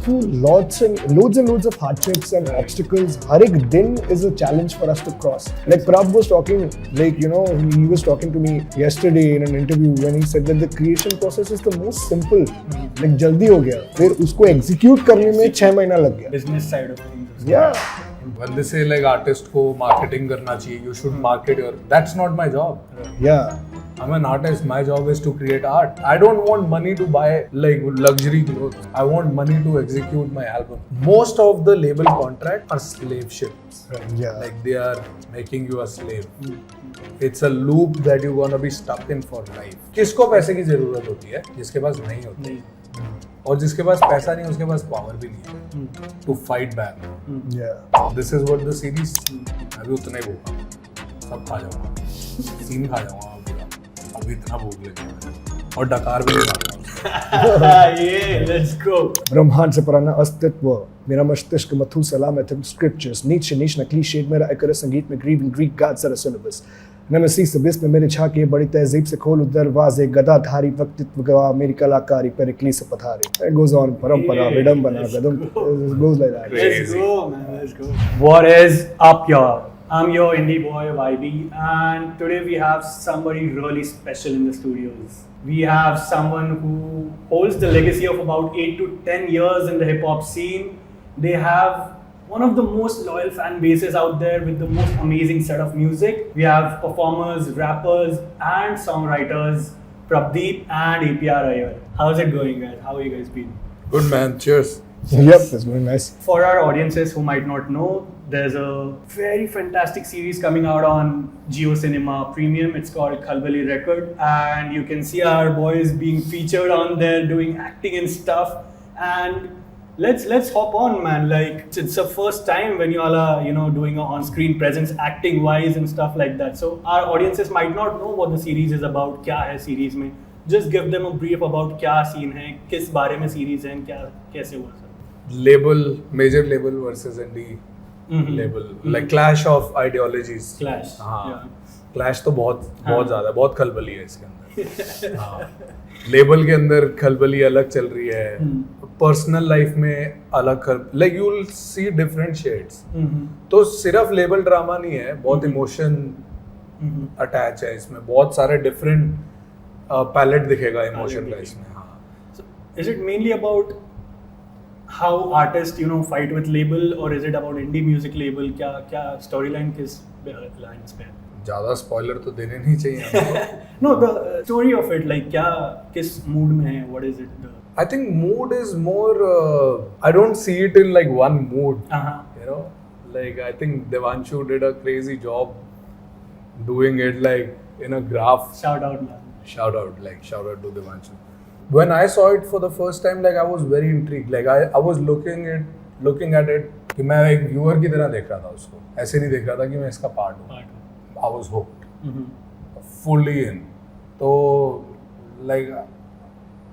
through loads and loads of hardships and obstacles. Har ek din is a challenge for us to cross. Like Prabh was talking, like, you know, he was talking to me yesterday in an interview when he said that the creation process is the most simple. Like जल्दी हो गया, फिर उसको execute करने में 6 महीना लग गया. Business side of things. Yeah. When they say like artist को marketing करना चाहिए, you should market your. That's not my job. Yeah. I'm an artist. My job is to create art. I don't want money to buy like luxury clothes. I want money to execute my album. Most of the label contracts are slave ships. Yeah. Like they are making you a slave. It's a loop that you're gonna be stuck in for life. किसको पैसे की जरूरत होती है? जिसके पास नहीं होती. और जिसके पास पैसा नहीं उसके पास पावर भी नहीं है to fight back. Yeah. This is what the series. मैं भी उतना ही भूखा. सब खा जाऊँगा. सीन खा जाऊँगा. अभी इतना भूख लगी और डकार भी नहीं मारूंगा. Yeah, let's go. ब्रह्मांड से पुराना अस्तित्व, मेरा मस्तिष्क मथु सलाम है स्क्रिप्चर्स, नीच नीच नकली शेड मेरा एक संगीत में ग्रीव ग्रीक गॉड सर सिलेबस नमसी सबिस में मेरे झाके बड़ी तहजीब से खोल दरवाजे गदाधारी वक्तित्व गवा मेरी कलाकारी पर इकली से पथारे. It goes on, परंपरा विडंबना गदम goes like that. Let's go, man. Let's go. What is up, y'all? I'm your indie boy YB, and today we have somebody really special in the studios. We have someone who holds the legacy of about 8 to 10 years in the hip hop scene. They have one of the most loyal fan bases out there with the most amazing set of music. We have performers, rappers, and songwriters, Prabdeep and APR Iyer. How's it going, guys? How are you guys been? Good man, cheers. Yep, that's very nice. For our audiences who might not know, there's a very fantastic series coming out on Jio Cinema Premium. It's called Khalbali Records, and you can see our boys being featured on there doing acting and stuff. And let's hop on, man. Like it's the first time when you all are, you know, doing an on-screen presence, acting wise and stuff like that. So our audiences might not know what the series is about. क्या है series में? Just give them a brief about क्या scene है, किस बारे में series है, क्या कैसे हुआ सब. Label, major label versus indie label, like clash of ideologies. Clash. हाँ. Yeah. Clash तो बहुत ज़्यादा, बहुत खलबली है इसके अंदर. हाँ. लेबल के अंदर खलबली अलग चल रही है. पर्सनल लाइफ में अलग like you will see different shades. तो सिर्फ लेबल ड्रामा नहीं है, बहुत इमोशन अटैच है इसमें, बहुत सारे डिफरेंट पैलेट दिखेगा इमोशन का इसमें. हाँ. So is it mainly about how artists, you know, fight with label, or is it about indie music label? क्या storyline किस lines पे? ज़्यादा स्पॉइलर तो देने नहीं चाहिए. No, the story of it, like क्या किस mood में है? What is it? I think mood is more. I don't see it in like one mood. You know, like I think Devanshu did a crazy job doing it like in a graph. Shout out, man. Shout out to Devanshu. When I saw it for the first time, like I was very intrigued. Like I was looking at it कि मैं एक viewer की तरह देख रहा था उसको. ऐसे नहीं देख रहा था कि मैं इसका पार्ट हूँ. I was hooked, fully in. तो like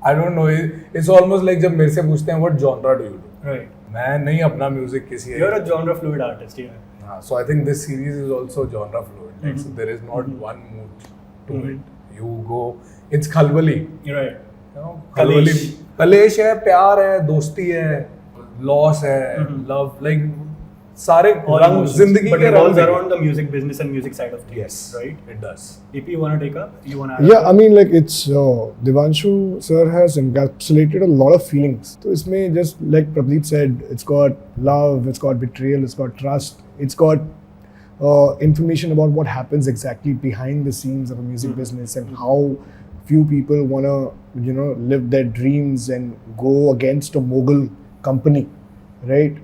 I don't know. It's almost like जब मेरे से पूछते हैं what genre do you do? Right. मैं नहीं अपना म्यूजिक किसी. You're a genre fluid artist, yeah. So I think this series is also genre fluid. Like so there is not one mood to it. You go. It's Khalbali. Right. You know, कलेश है, प्यार है, दोस्ती है, loss है, love, like सारे रंग जिंदगी के revolves around the music business and music side of things. Yes, right. It does. EP, you want to take up? You want to? Yeah, I mean, like it's Devanshu sir has encapsulated a lot of feelings. So इसमें just like Prabdeep said, it's got love, it's got betrayal, it's got trust, it's got information about what happens exactly behind the scenes of a music business and how few people wanna, you know, live their dreams and go against a mogul company, right?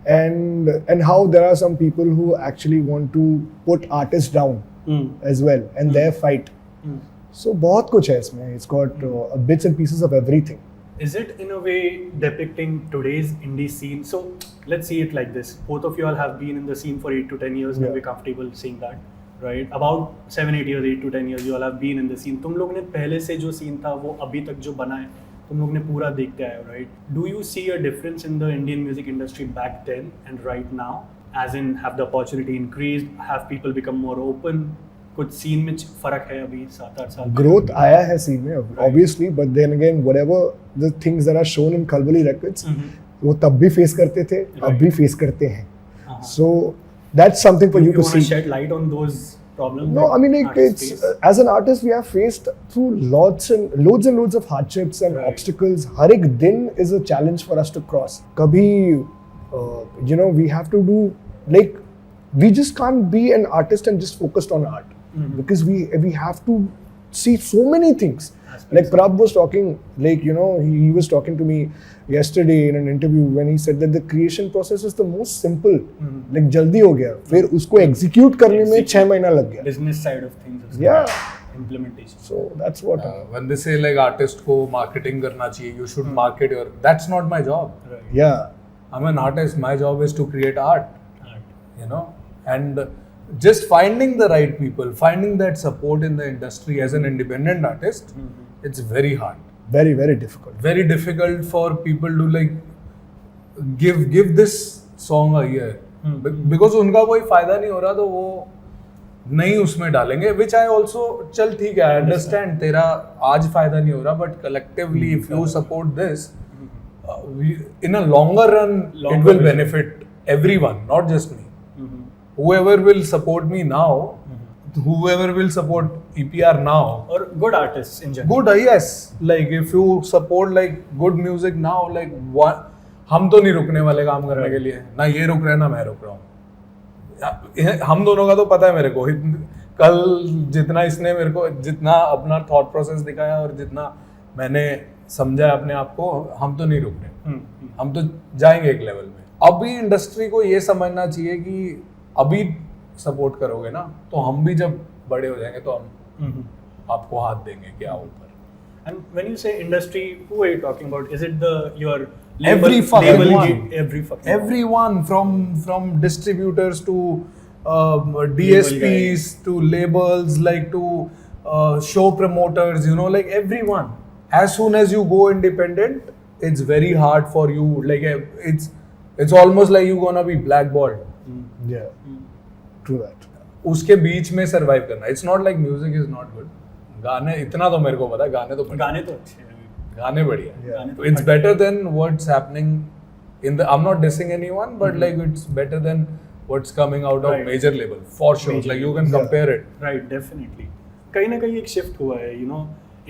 And how there are some people who actually want to put artists down as well and their fight. So बहुत कुछ है इसमें. It's got bits and pieces of everything. Is it in a way depicting today's indie scene? So let's see it like this. Both of you all have been in the scene for 8 to 10 years. Maybe comfortable saying that, right? About 7-8 years, 8 to 10 years, you all have been in the scene. तुम लोग ने पहले से जो scene था वो अभी तक जो बना है तुम लोग ने पूरा देखते आए हो, right? Do you see a difference in the Indian music industry back then and right now? As in, have the opportunity increased? Have people become more open? कुछ scene में फर्क है अभी 7-8 साल? Growth आया है scene में, obviously, but then again, whatever the things that are shown in Khalbali Records, वो तब भी फेस करते थे, अब भी फेस करते हैं. So that's something for you to want see. to shed light on those problems? No, I mean like artists it's face? as an artist we have faced through lots and loads of hardships and Right. obstacles. हर एक दिन is a challenge for us to cross. कभी we have to do like we just can't be an artist and just focused on art because we have to see so many things. Like Prabh was talking, like he was talking to me yesterday in an interview when he said that the creation process is the most simple. Like जल्दी हो गया, फिर उसको execute करने में 6 महीना लग गया. Business side of things as Yeah. well. Implementation. So that's what. When they say like artist को marketing करना चाहिए, you should market your. That's not my job. Right. Yeah. I'm an artist. My job is to create art. Art. And just finding the right people, finding that support in the industry as an independent artist, it's very hard. Very, very difficult. Very difficult for people to like give this song a year. Because उनका कोई फायदा नहीं हो रहा तो वो नहीं उसमें डालेंगे, which I also चल ठीक है, I understand तेरा आज फायदा नहीं हो रहा, but collectively if you support this, in a longer run it will benefit everyone, not just me. Whoever will support me now, whoever will support EPR now, Or good artists in general. good, yes. Like if you support like good music now, like हम तो नहीं रुकने वाले काम करने के लिए, ना ये रुक रहा है ना मैं रुक रहा हूँ. हम दोनों का तो पता है मेरे को. कल जितना इसने मेरे को जितना अपना थॉट प्रोसेस दिखाया और जितना मैंने समझा अपने आप को, हम तो नहीं रुक रहे. हम तो जाएंगे एक लेवल में. अभी इंडस्ट्री को ये समझना चाहिए कि अभी सपोर्ट करोगे ना तो हम भी जब बड़े हो जाएंगे तो हम आपको हाथ देंगे क्या ऊपर. And when you say industry, who are you talking about? Is it your Every fucking label one. Every fucking Everyone from distributors to DSPs to labels, like to show promoters, like everyone. As soon as you go independent, it's very hard for you. Like it's almost like you're gonna be blackballed. Yeah. True that. उसके बीच में survive करना. It's not like music is not good. गाने इतना तो मेरे को पता है, गाने तो अच्छे हैं. गाने बढ़िया. Yeah. It's better than what's happening in the. I'm not dissing anyone, but like it's better than what's coming out of Right. major label for sure. Major Like you can label. compare it. Right, definitely. कहीं ना कहीं एक shift हुआ है,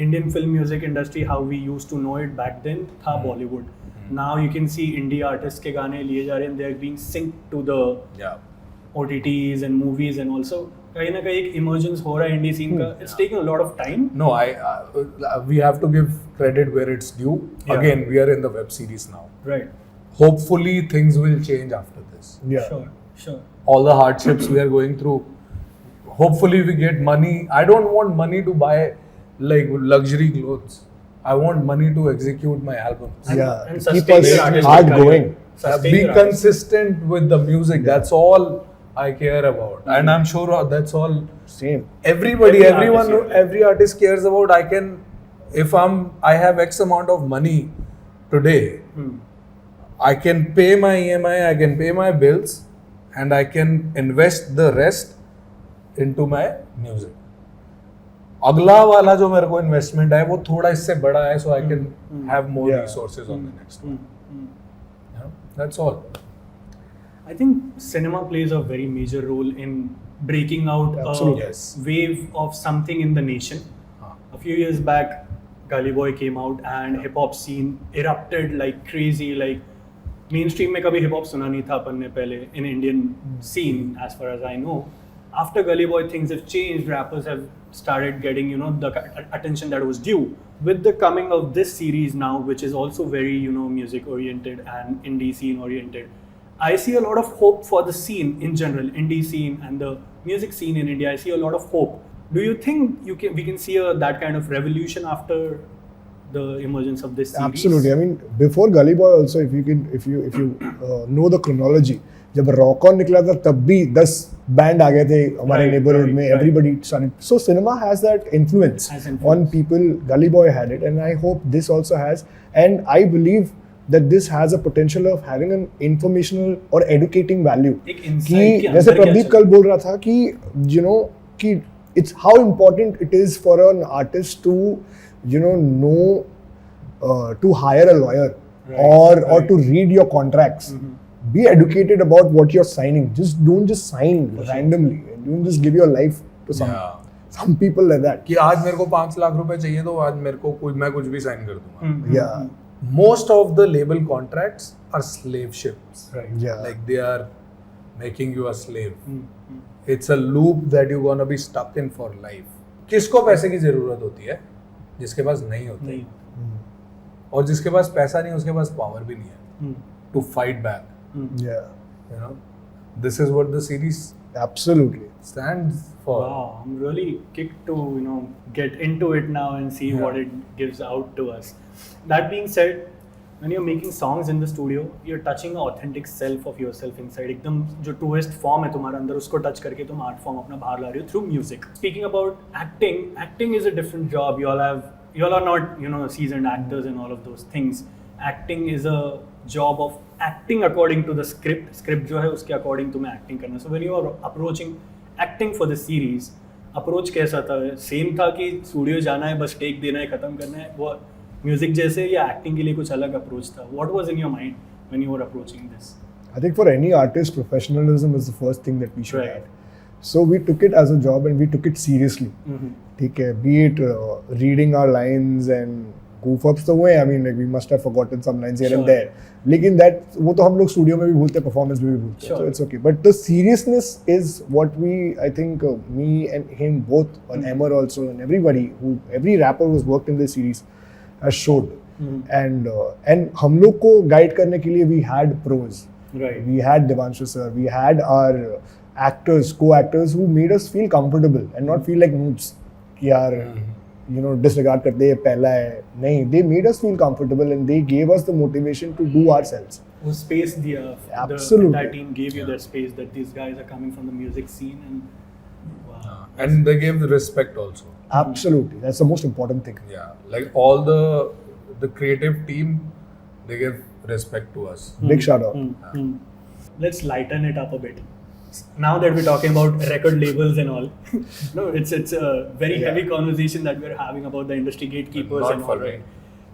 Indian film music industry, how we used to know it back then, था Bollywood. Now you can see indie artists के गाने लिए जा रहे हैं, they are being synced to the OTTs and movies, and also कहीं ना कहीं एक emergence हो रहा है indie scene का. It's taking a lot of time. No, we have to give credit where it's due. Yeah. Again, we are in the web series now. Right. Hopefully, things will change after this. Yeah. Sure. All the hardships we are going through. Hopefully, we get money. I don't want money to buy like luxury clothes. I want money to execute my albums. Yeah. And Keep sustain us your artistic hard career. going. Sustain Be your artistic- consistent with the music. That's all I care about. And I'm sure that's all Same. everybody, Every everyone, artist, every artist cares about. If I have X amount of money today, I can pay my EMI, I can pay my bills, and I can invest the rest into my music. अगला वाला जो मेरे को investment है वो थोड़ा इससे बड़ा है, so I can have more Yeah. resources on the next one. Yeah, that's all. I think cinema plays a very major role in breaking out Absolutely. a wave of something in the nation. A few years back, Gully Boy came out and hip hop scene erupted like crazy. Like mainstream में कभी hip hop सुना नहीं था अपन ने पहले in Indian scene, as far as I know. After Gully Boy, things have changed. Rappers have started getting the attention that was due. With the coming of this series now, which is also very music oriented and indie scene oriented, I see a lot of hope for the scene in general, indie scene and the music scene in India. I see a lot of hope. Do you think we can see that kind of revolution after the emergence of this series? Absolutely. I mean, before Gully Boy also, if you know the chronology, जब rock on निकला था तब भी 10 band आ गए थे हमारे neighbourhood में. Everybody started. So cinema has that influence on people. Gully Boy had it, and I hope this also has, and I believe that this has a potential of having an informational or educating value. कि जैसे प्रदीप कल बोल रहा था कि कि it's how important it is for an artist to know to hire a lawyer or to read your contracts. Be educated about what you're signing. Don't just sign randomly. Don't just give your life to some people like that. कि आज मेरे को 5 लाख रुपए चाहिए तो आज मेरे को मैं कुछ भी साइन कर दूंगा. Yeah. Most of the label contracts are slave ships. Right. Yeah. Like they are making you a slave. It's a loop that you're gonna be stuck in for life. किसको पैसे की जरूरत होती है? जिसके पास नहीं होती. नहीं. और जिसके पास पैसा नहीं उसके पास पावर भी नहीं है. To fight back. Yeah. You know, this is what the series Absolutely. stands for. Wow, I'm really kicked to get into it now and see what it gives out to us. That being said, when you're making songs in the studio, you're touching an authentic self of yourself inside. एकदम जो truest form है तुम्हारे अंदर उसको touch करके तुम art form अपना बाहर ला रहे हो through music. Speaking about acting is a different job. You all are not seasoned actors and all of those things. Acting is a job of acting according to the script जो है उसके according तुम्हें acting करना. So when you are approaching acting for the series, approach कैसा था? Same था कि studio जाना है बस take देना है खत्म करना है वो music जैसे या acting के लिए कुछ अलग approach था? What was in your mind when you were approaching this? I think for any artist, professionalism is the first thing that we should Right. add. So we took it as a job and we took it seriously. ठीक है, be it reading our lines and goof ups तो हुए. I mean, like we must have forgotten some lines here and there. लेकिन वो तो हम लोग studio में भी भूलते हैं, परफॉर्मेंस में भी भूलते हैं. So it's okay. But the seriousness is what we, I think, me and him both, and Emmer also, and every rapper who's worked in this series has showed. And हम लोग को guide करने के लिए we had pros. Right. We had Devanshu sir. We had our actors, co-actors who made us feel comfortable and not feel like noobs. कि यार disregard करते हैं पहला है नहीं. They made us feel comfortable and they gave us the motivation to do ourselves. वो space दिया. Absolutely. That team gave you that space that these guys are coming from the music scene and wow. And they gave the respect also. Absolutely, that's the most important thing. Yeah, like all the creative team, they give respect to us. Big shout out. Let's lighten it up a bit. Now that we're talking about record labels and all, no, it's a very heavy conversation that we're having about the industry gatekeepers Not and for all. me.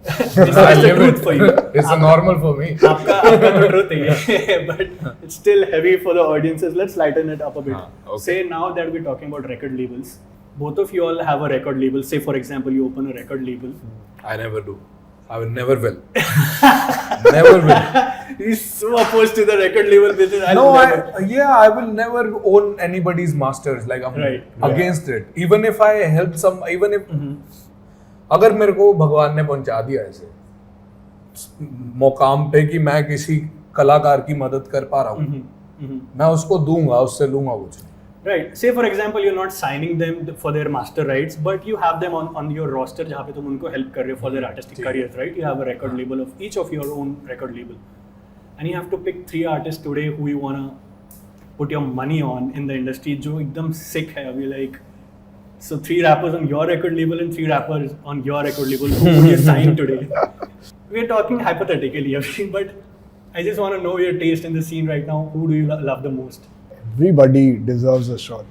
It's the truth for you. It's a normal for me. आपका तो truth है, but it's still heavy for the audiences. Let's lighten it up a bit. Okay. Say now that we're talking about record labels, both of you all have a record label. Say for example, you open a record label. I never do. I will never will. Never will. He's so opposed to the record label business. I will never own anybody's masters. Like I'm against it. Even if I help अगर मेरे को भगवान ने पहुंचा दिया ऐसे मुकाम पे कि मैं किसी कलाकार की मदद कर पा रहा हूँ, मैं उसको दूंगा, उससे लूंगा कुछ. Right. Say for example, you're not signing them for their master rights, but you have them on your roster जहाँ पे तुम उनको help कर रहे हो for their artistic careers, right? You have a record label of each of your own record label, and you have to pick 3 artists today who you wanna put your money on in the industry जो एकदम sick है अभी like. So 3 rappers on your record label and 3 rappers on your record label. Who would you sign today? We're talking hypothetically, but I just want to know your taste in the scene right now. Who do you love the most? Everybody deserves a shot.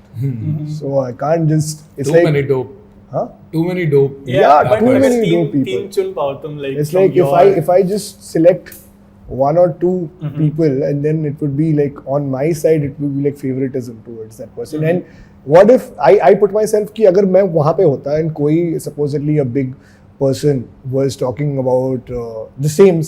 So I can't just. It's Too many dope. Huh? Too many dope. Yeah, but too many team, dope people. Team चुन पाओ तुम like. It's like if I just select 1 or 2 people and then it would be like on my side it would be like favoritism towards that person. And what if I put myself कि अगर मैं वहाँ पे होता and कोई supposedly a big person was talking about the same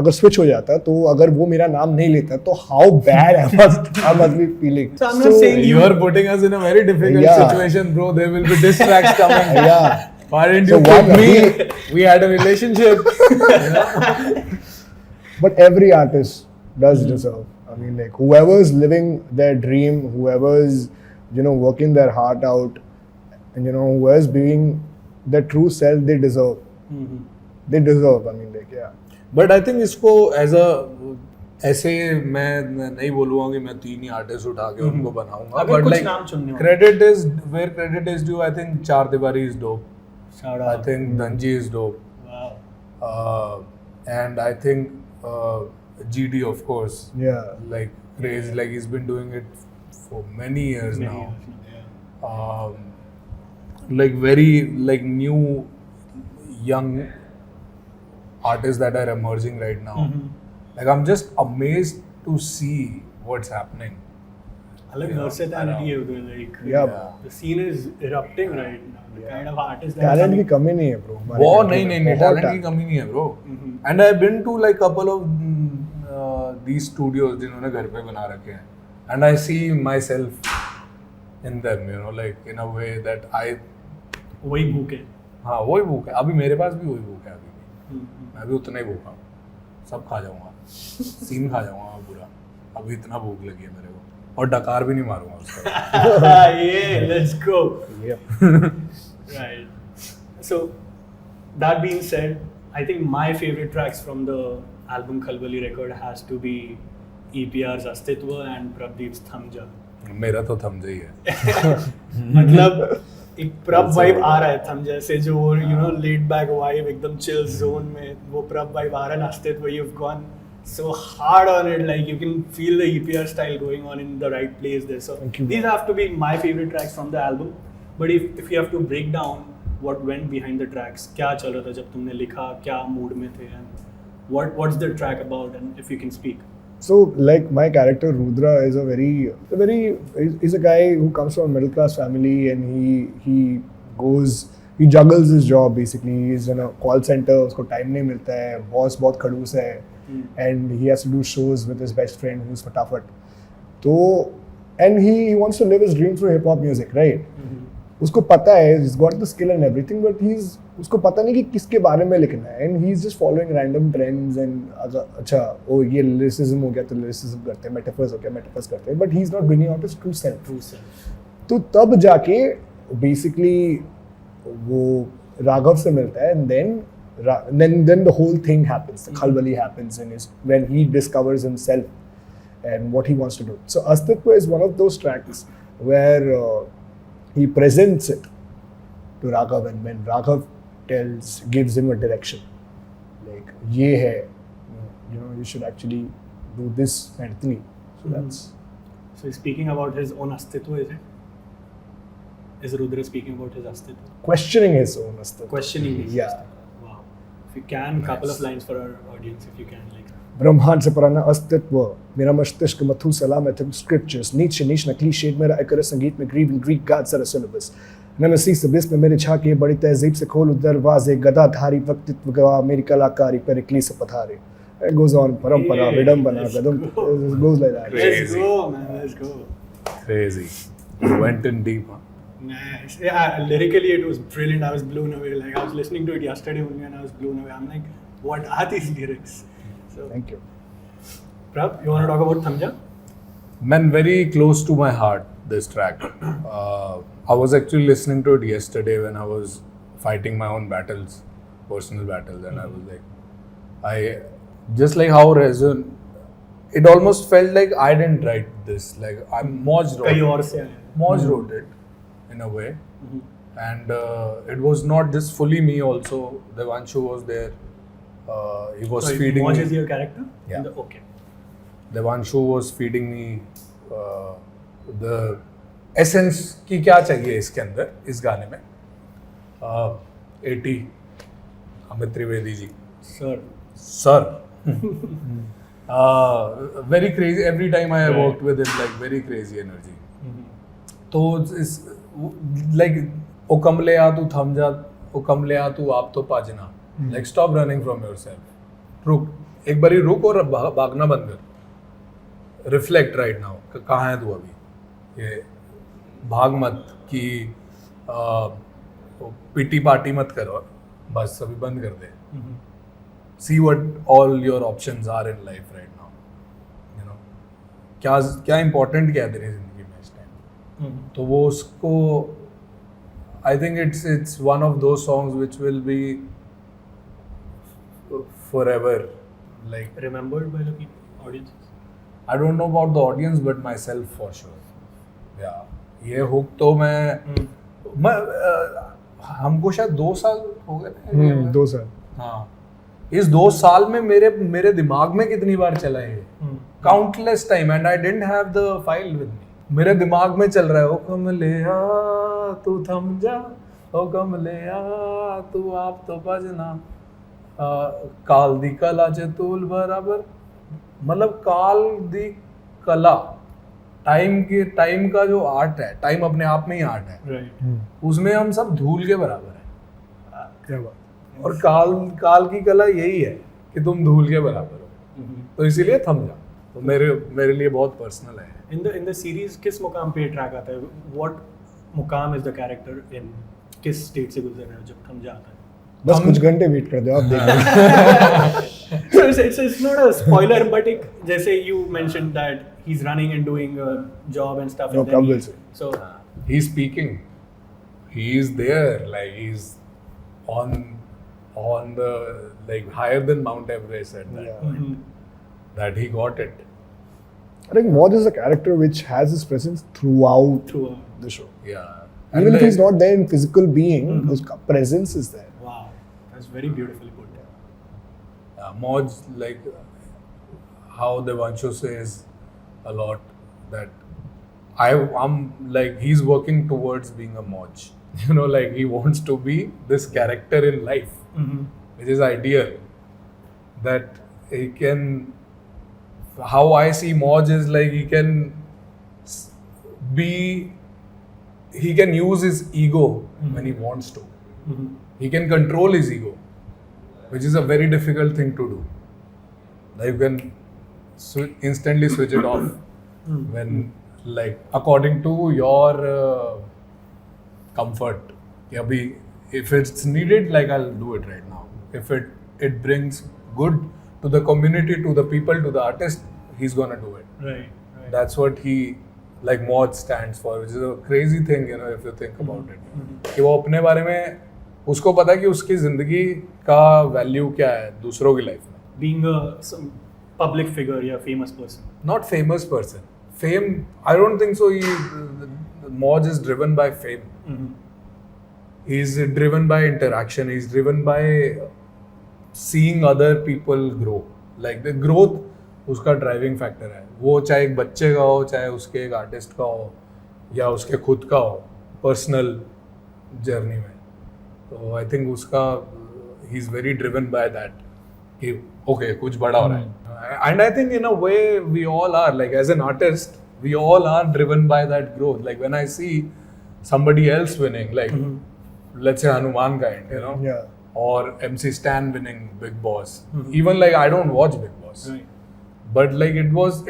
अगर switch हो जाता तो अगर वो मेरा नाम नहीं लेता तो how bad I must be feeling. So I'm not saying You are putting us in a very difficult situation, bro. There will be diss tracks coming. Yeah. Why didn't you pick me? We had a relationship. But every artist does deserve. I mean, like whoever's living their dream, whoever's working their heart out, and whoever's being their true self, they deserve. They deserve. I mean, like yeah. But I think इसको ऐसे मैं नहीं बोलूँगा कि मैं 3 ही artist उठा के उनको बनाऊंगा. अगर कुछ नाम चुनने हो. Credit is due. I think चार दीवारी is dope. Shout out. I think Danji is dope. Wow. And I think GD of course. Yeah. Like crazy. Like he's been doing it for many years now. Like very like new young artists that are emerging right now. Like I'm just amazed to see what's happening. अलग versatility है उधर, like Yeah. the scene is erupting right now. The kind of artists that talent are की coming. कमी नहीं है bro. वो नहीं talent की कमी नहीं है bro. And I've been to like couple of these studios जिन्होंने घर पे बना रखे हैं, and I see myself in them, you know, like in a way that I वही भूख है. हाँ वही भूख है. अभी मेरे पास भी वही भूख है अभी भी. मैं भी उतना ही भूखा हूँ. सब खा जाऊंगा. सीन खा जाऊंगा पूरा. अभी इतना भूख लगी है मेरे को. और डकार भी नहीं मारूंगा उसका. Yeah, let's go. Yeah. Right. So, that being said, I think my favorite tracks from the album Khalbali Record has to be EPR's Astitva and Prabdeep's Thamja. मेरा तो थमजा ही है. मतलब एक प्रब वाइब आ रहा है थमजा से, जो you know laid back vibe एकदम chill zone में वो प्रब वाइब आ रहा है. Astitva, you've gone so hard on it, like you can feel the EPR style going on in the right place there. So Thank you. these have to be my favorite tracks from the album. But if you have to break down what went behind the tracks, क्या चल रहा था जब तुमने लिखा, क्या mood में थे, and what's the track about, and if you can speak. So, like my character Rudra is he's a guy who comes from a middle class family, and he juggles his job basically. He's in a call center, उसको time नहीं मिलता है, boss बहुत खड़ूस है, and he has to do shows with his best friend who's फटाफट. तो and he wants to live his dream through hip hop music, right? उसको पता है, he's got the skill and everything, but उसको पता नहीं कि किसके बारे में लिखना है, and he's just following random trends and अच्छा ओ ये lyricism हो गया तो lyricism करते हैं, metaphors हो गया metaphors करते हैं, but he's not bringing out his true self. तो तब जाके basically वो राघव से मिलता है, and then the whole thing happens, the Khalbali happens, and when he discovers himself and what he wants to do. So Astitva is one of those tracks where he presents it to Raghav, and when Raghav gives him a direction, like ये है, you know, you should actually do this kind of thing. So that's. So he's speaking about his own Astitva, is it? Is Rudra speaking about his Astitva? Questioning his own Astitva. Questioning his Yeah. Astitva. Wow. If you can, couple of lines for our audience, if you can, like. ब्रह्मांड से पुराना अस्तित्व, मेरा मस्तिष्क मथु सलामत scriptures, नीचे नीच नकली शेड मेरा एकर संगीत में ग्रीव ग्रीक गॉड्स आर सिलेबस. नमसी सबिस में मेरे झाके बड़ी तहजीब से खोल दरवाजे, गदाधारी वक्तित्व गवा मेरी कलाकारी पर इकली से पथारे. It goes on, परंपरा विडंबना गदम, it goes like that. Let's go, man. Let's go. Crazy. You went in deep, huh? Nice. Yeah, lyrically it was brilliant. I was blown away. Like I was listening to it yesterday only, and I was blown away. I'm like, what are these lyrics? So, Thank you. Prab, you want to talk about Thamja? Man, very close to my heart, this track. I was actually listening to it yesterday when I was fighting my own battles, personal battles, and I was like, just like how it almost felt like I didn't write this. Like Moj wrote कहीं it. और से आया. Moj wrote it, in a way. And it was not just fully me also. Devanshu was there. He was feeding Moj me. is your character? Yeah. Okay. Devanshu was feeding me the essence की क्या चाहिए इसके अंदर, इस गाने में. 80 Amit Trivedi ji. Sir. Very crazy. Every time I worked with him, like very crazy energy. तो इस like ओ कमले आ तू थम जा, ओ कमले आ तू आप तो पाजना. Like stop running from yourself. रुक, एक बारी रुक और भागना बंद कर. Reflect right now. कहाँ है तू अभी? ये भाग मत कि पिटी पार्टी मत करो. बस अभी बंद कर दे. See what all your options are in life right now. You know, क्या important क्या है तेरी जिंदगी में इस टाइम. तो वो उसको I think it's one of those songs which will be forever, like remembered by the audience. I don't know about the audience but myself for sure. Yeah, ये hook तो मैं हमको शायद 2 साल हो गए. 2 साल. हाँ, इस 2 साल में मेरे दिमाग में कितनी बार चला है, countless time, and I didn't have the file with me. मेरे दिमाग में चल रहा है, ओ कमलेया तू थम जा, ओ कमलेया तू आप तो बजना. काल दी कला च तूल बराबर, मतलब काल दी कला, टाइम का जो आर्ट है, टाइम अपने आप में ही आर्ट है, राइट। उसमें हम सब धूल के बराबर है। क्या बात। और काल की कला यही है कि तुम धूल के बराबर हो, तो इसीलिए थम जा। तो मेरे लिए बहुत पर्सनल है। इन द सीरीज किस मुकाम पे ट्रैक आता है? व्हाट मुकाम इज द कैरेक्टर इन? किस स्टेट से गुजर रहा है जब थम जाता है? बस कुछ घंटे वेट कर दो, आप देख लो। So it's not a spoiler, but जैसे you mentioned that he's running and doing a job and stuff. No and then problem, sir. So He's speaking, he is there, like he's on the, like higher than Mount Everest at that Yeah. point, that he got it. I think Moj is a character which has his presence throughout through the show. Yeah. Even if he's not there in physical being, Mhm. his presence is there. wow, that's very beautifully put. Moj, like how Devanshu says a lot, that I'm like, he's working towards being a Moj. You know, like he wants to be this character in life, which is ideal. That he can, how I see Moj is like he can be, he can use his ego when he wants to. He can control his ego, which is a very difficult thing to do. Like you can instantly switch it off when, like, according to your comfort. Yeah, if it's needed, like I'll do it right now. If it brings good to the community, to the people, to the artist, he's gonna do it. Right. That's what he, like Moj stands for, which is a crazy thing, you know, if you think about it. कि वो अपने बारे में, उसको पता है कि उसकी जिंदगी का वैल्यू क्या है दूसरों की लाइफ में. Being some public figure, yeah, famous person. Not famous person. Fame, I don't think so. Moj is driven by fame. He's driven by interaction. He's driven by seeing other people grow. Like the growth, उसका driving factor है. वो चाहे एक बच्चे का हो, चाहे उसके एक आर्टिस्ट का हो, या उसके खुद का हो, पर्सनल जर्नी में. तो आई थिंक उसका, he is very driven by that कि ओके कुछ बड़ा हो रहा है. And I think in a way we all are, like as an artist we all are driven by that growth. Like when I see somebody else winning, like let's say Hanuman kind, you know, Yeah. or MC Stan winning Big Boss. Even like I don't watch Big Boss, Right. but like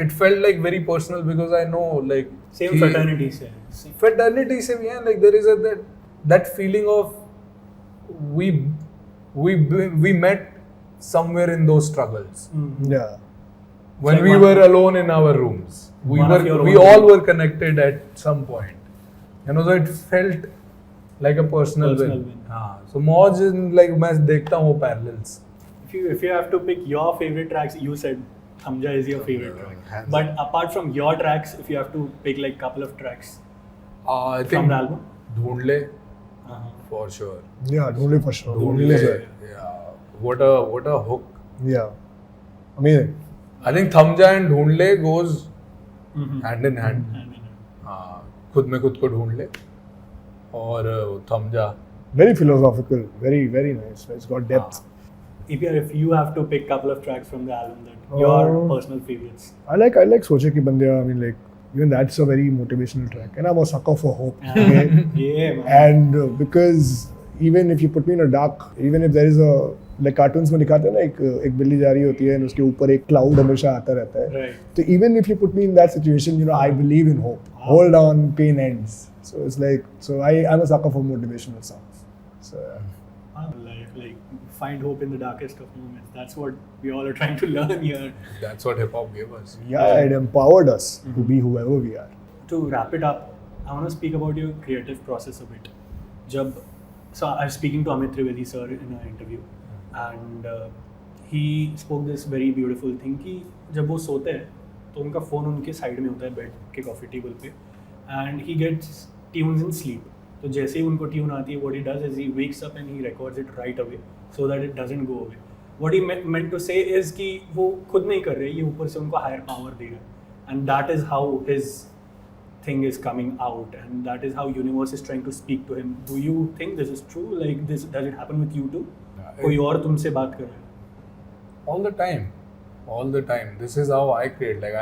it felt like very personal because I know like Same fraternity से. fraternity se bhi hai, like there is that feeling of we met somewhere in those struggles Yeah. when like we one- were alone in our rooms. One of your We own all rooms. were connected at some point. You know, so it felt like a personal Personal win. win. हाँ, so Moj in, like मैं देखता हूँ parallels. If you have to pick your favorite tracks, you said Hamja is your favorite track. hands But apart from your tracks, if you have to pick like couple of tracks I from think the album, ढूंढ ले for sure. Yeah, Dhule for sure. ढूंढ Dhule ले, sir. yeah. What a hook. Yeah. Amazing. I think Thamja and ढूंढ ले goes hand in hand. and हाँ, खुद में खुद को ढूंढ ले और Thamja. Very philosophical. Very, very nice. It's got depth. if you have to pick couple of tracks from the album that your Oh. personal favorites. I like Soche Ki Bandiya. I mean, like, even that's a very motivational track. And I'm a sucker for hope. Yeah. Okay? Yeah, man. And because even if you put me in a dark, even if there is a, like cartoons में दिखाते हैं ना, एक बिल्ली जा रही होती है और उसके ऊपर एक cloud हमेशा आता रहता है. Right. So even if you put me in that situation, you know, I believe in hope. Hold on, pain ends. So it's like, so I'm a sucker for motivational songs. So yeah. Like find hope in the darkest of moments. That's what we all are trying to learn here. That's what hip hop gave us. Yeah, it empowered us to be whoever we are. To wrap it up, I want to speak about your creative process a bit. So I was speaking to Amit Trivedi sir in an interview, and he spoke this very beautiful thing कि जब वो सोते हैं तो उनका phone उनके side में होता है बेड के कॉफ़ी टेबल पे, and he gets tunes in sleep. तो जैसे ही उनको ट्यून आती है, what he does is he wakes up and he records it right away so that it doesn't go away. What he meant to say is कि वो खुद नहीं कर रहे, ये ऊपर से उनको higher power दे रहा है, and that is how his thing is coming out, and that is how universe is trying to speak to him. Do you think this is true? Like this, does it happen with you too? कोई और तुमसे बात कर रहा है? all the time. This is how I create. Like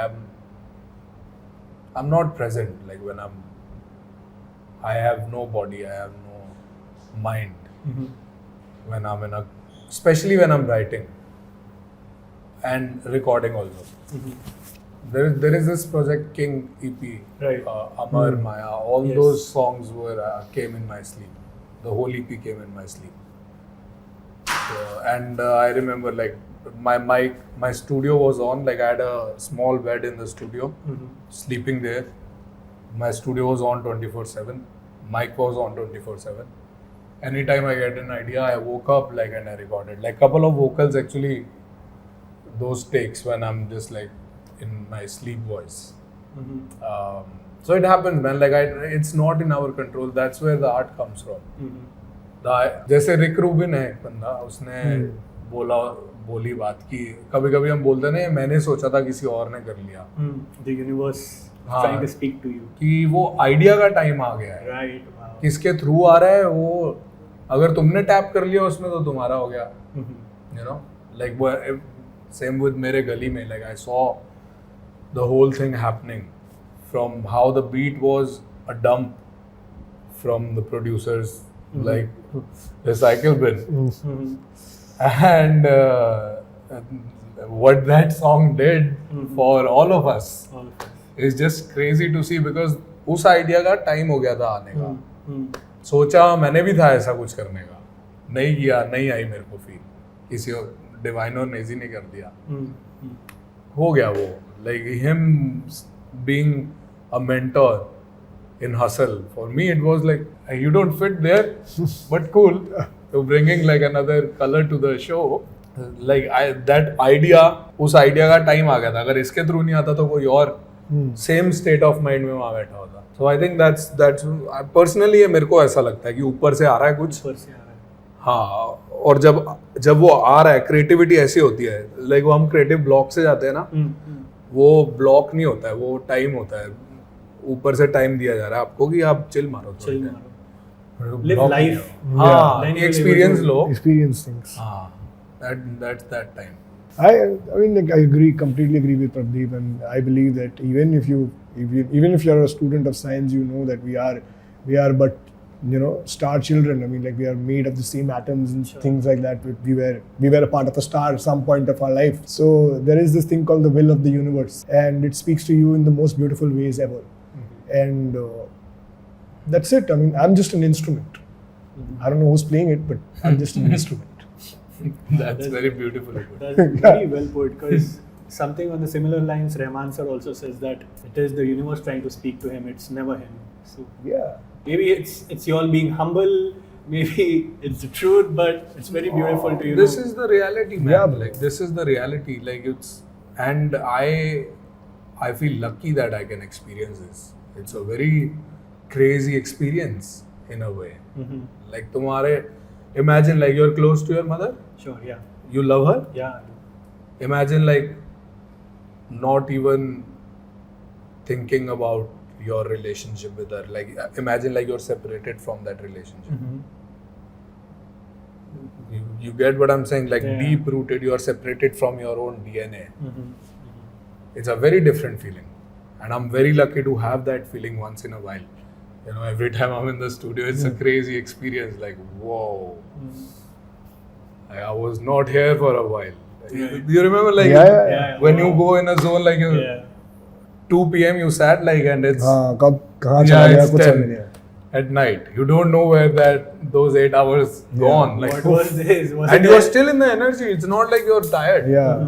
I'm not present. Like when I have no body, I have no mind. When I'm especially when I'm writing and recording also. There is this project King EP, Right. Amar Maya. All Yes. those songs came in my sleep. The whole EP came in my sleep. And I remember like my studio was on. Like I had a small bed in the studio, sleeping there. My studio was on 24/7. Mic was on 24/7. Anytime I get an idea, I woke up like and I recorded. Like couple of vocals actually. Those takes when I'm just like in my sleep voice. So it happens, man. Like it's not in our control. That's where the art comes from. जैसे Rick Rubin है एक बंदा, उसने बोली बात की. कभी कभी हम बोलते नहीं, मैंने सोचा था किसी और ने कर लिया. The universe हाँ, trying to speak to you. कि वो आइडिया का टाइम आ गया है. Right. Wow. किसके थ्रू आ रहा है वो, अगर तुमने टैप कर लिया उसमें तो तुम्हारा हो गया. You know, like same with मेरे गली में. Like I saw the whole thing happening from how the beat was a dump from the producers, like recycle bin. And what that song did for all of us is just crazy to see, because उस idea का time हो गया था आने का. सोचा मैंने भी था ऐसा कुछ करने का, नहीं किया, नहीं आई मेरे को फील. किसी और डिवाइनर ने इजी नहीं कर दिया. हो गया वो. Like him being a mentor in hustle, for me it was like you don't fit there, but cool. So bringing like another color to the show, like that idea, उस idea का time आ गया था. अगर इसके through नहीं आता तो कोई और same state of mind में वहाँ बैठा होता. So I think that's personally ये मेरे को ऐसा लगता है कि ऊपर से आ रहा है कुछ. ऊपर से आ रहा है. हाँ, और जब वो आ रहा है, क्रिएटिविटी ऐसी होती है. लाइक वो हम क्रिएटिव ब्लॉक से जाते हैं ना, वो ब्लॉक नहीं होता है, वो टाइम होता है. ऊपर से टाइम दिया जा रहा है आपको कि आप चिल मारो, Live life. हाँ, Then you'll experience able to low. experience things. हाँ, that's that time. I mean, like, I completely agree with Pradeep, and I believe that even if you're a student of science, you know that we are but, you know, star children. I mean, like, we are made of the same atoms and things like that. We were a part of a star at some point of our life. So there is this thing called the will of the universe, and it speaks to you in the most beautiful ways ever. And that's it. I mean, I'm just an instrument. I don't know who's playing it, but I'm just an instrument. That's very beautiful. That's very well put, because something on the similar lines, Rahman sir also says that it is the universe trying to speak to him, it's never him. So Yeah. maybe it's you all being humble, maybe it's the truth, but it's very beautiful to you. This is the reality, man. Yeah, like this is the reality. Like and I feel lucky that I can experience this. It's a very crazy experience in a way. Like imagine like you're close to your mother. Sure, yeah. You love her. Yeah. Imagine like not even thinking about your relationship with her. Like imagine like you're separated from that relationship. You get what I'm saying? Like deep rooted, you are separated from your own DNA. It's a very different feeling, and I'm very lucky to have that feeling once in a while. You know, every time I'm in the studio, it's a crazy experience. Like, whoa, I was not here for a while. You remember, like, when you go in a zone like 2 p.m. you sat like, and it's it's 10 at night. You don't know where those 8 hours gone. Like, What was this? and you're still in the energy. It's not like you're tired. Yeah.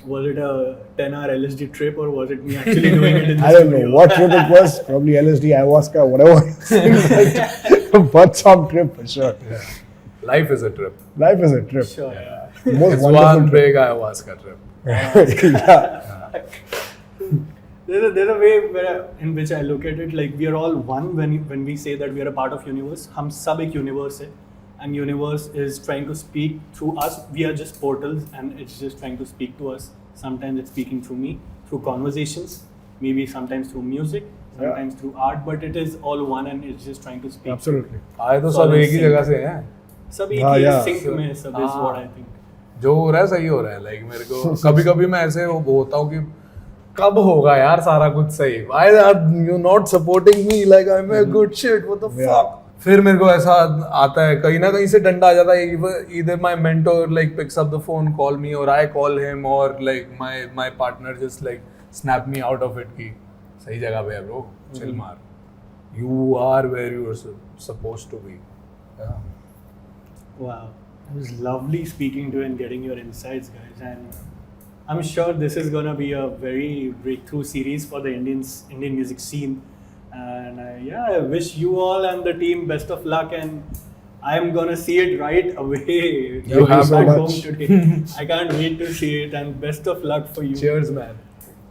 Was it a 10-hour LSD trip, or was it me actually doing it in the I don't studio? know what trip it was. Probably LSD, ayahuasca, whatever. But some trip for sure. Yeah. Life is a trip. Life is a trip. Sure, yeah. Most It's wonderful one trip. big ayahuasca trip. Yeah. There's a way in which I look at it, like we are all one when we say that we are a part of universe. हम सब एक universe है, and universe is trying to speak through us. We are just portals, and it's just trying to speak to us. Sometimes it's speaking through me, through conversations, maybe sometimes through music, sometimes through art, but it is all one, and it's just trying to speak. Absolutely. आए तो So सब एक ही sync. जगह से हैं. सब एक हाँ, ही yeah. sync में सब is what I think. जो हो रहा है सही हो रहा है. Like मेरे को कभी कभी मैं ऐसे होता हूँ कि कब होगा यार सारा कुछ सही. Why are you not supporting me like I'm a good shit? What the fuck? फिर मेरे को ऐसा आता है कहीं ना कहीं से डंडा आ जाता है. Either my mentor like picks up the phone, call me, or I call him, or like my partner just like snap me out of it कि सही जगह पे है bro, chill मार. You are where you are supposed to be. Yeah. Wow, it was lovely speaking to you and getting your insights, guys. And I'm sure this is gonna be a very breakthrough series for the Indian music scene. And yeah, I wish you all and the team best of luck. And I'm gonna see it right away. You have so back much. home today. I can't wait to see it. And best of luck for you. Cheers, man.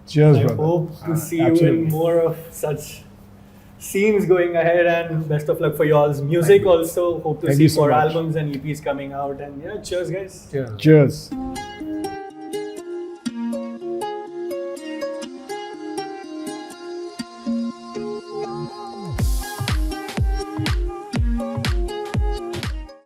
Cheers, I brother. hope to see you Absolutely. in more of such scenes going ahead, and best of luck for y'all's music also. Hope to Thank see you so more much. albums and EPs coming out. And yeah, cheers guys. Cheers. Cheers.